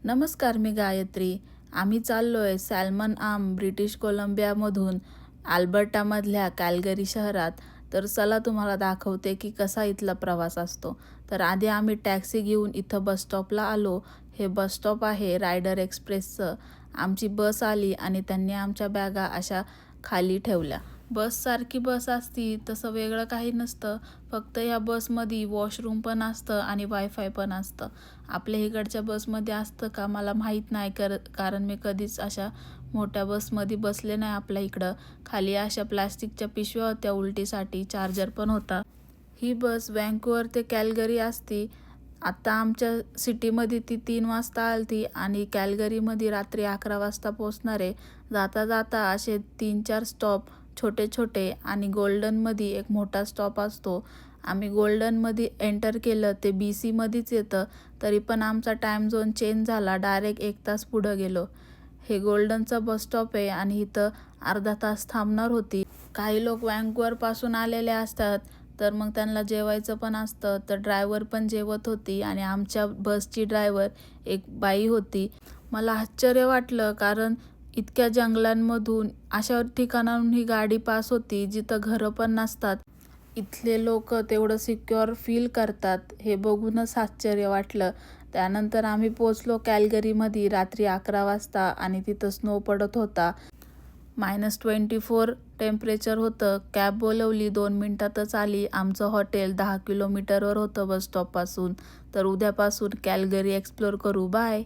नमस्कार, मी गायत्री. आम्ही चाललोय सॅल्मन आर्म ब्रिटिश कोलंबियामधून अल्बर्टामधल्या कॅल्गरी शहरात. तर चला तुम्हाला दाखवते की कसा इथला प्रवास असतो. तर आधी आम्ही टॅक्सी घेऊन इथं बस स्टॉपला आलो. हे बस स्टॉप आहे रायडर एक्सप्रेसचं. आमची बस आली आणि त्यांनी आमच्या बॅगा अशा खाली ठेवल्या. बससारखी बस असती तसं वेगळं काही नसतं, फक्त या बसमध्ये वॉशरूम पण असतं आणि वायफाय पण असतं. आपल्या इकडच्या बसमध्ये असतं का मला माहीत नाही, कारण मी कधीच अशा मोठ्या बसमध्ये बसले नाही. आपल्या इकडं खाली अशा प्लास्टिकच्या पिशव्या होत्या उलटीसाठी, चार्जर पण होता. ही बस वँकुव्हर ते कॅल्गरी असती. आत्ता आमच्या सिटीमध्ये ती 3 वाजता आलती आणि कॅल्गरीमध्ये रात्री 11 वाजता पोचणार आहे. जाता जाता असे 3-4 स्टॉप छोटे छोटे आणि गोल्डनमध्ये एक मोठा स्टॉप असतो. आम्ही गोल्डनमध्ये एंटर केलं, ते BCमध्येच येतं. तरी पण आमचा टाईम झोन चेंज झाला, डायरेक्ट 1 तास पुढं गेलो. हे गोल्डनचा बस स्टॉप आहे आणि इथं अर्धा तास थांबणार होती. काही लोक वँकुव्हरपासून आलेले असतात, तर मग त्यांना जेवायचं पण असतं. तर ड्रायव्हर पण जेवत होती आणि आमच्या बसची ड्रायव्हर एक बाई होती. मला आश्चर्य वाटलं, कारण इतक्या जंगलांमधून अशा ठिकाणाहून ही गाडी पास होती जिथं घरं पण नसतात. इथले लोक तेवढं सिक्युअर फील करतात, हे बघूनच आश्चर्य वाटलं. त्यानंतर आम्ही पोचलो कॅल्गरीमध्ये रात्री 11 वाजता आणि तिथं स्नो पडत होता. -24 टेम्परेचर होतं. कॅब बोलवली, 2 मिनिटातच आली. आमचं हॉटेल 10 किलोमीटरवर होतं बस स्टॉपपासून. तर उद्यापासून कॅल्गरी एक्सप्लोर करू. बाय.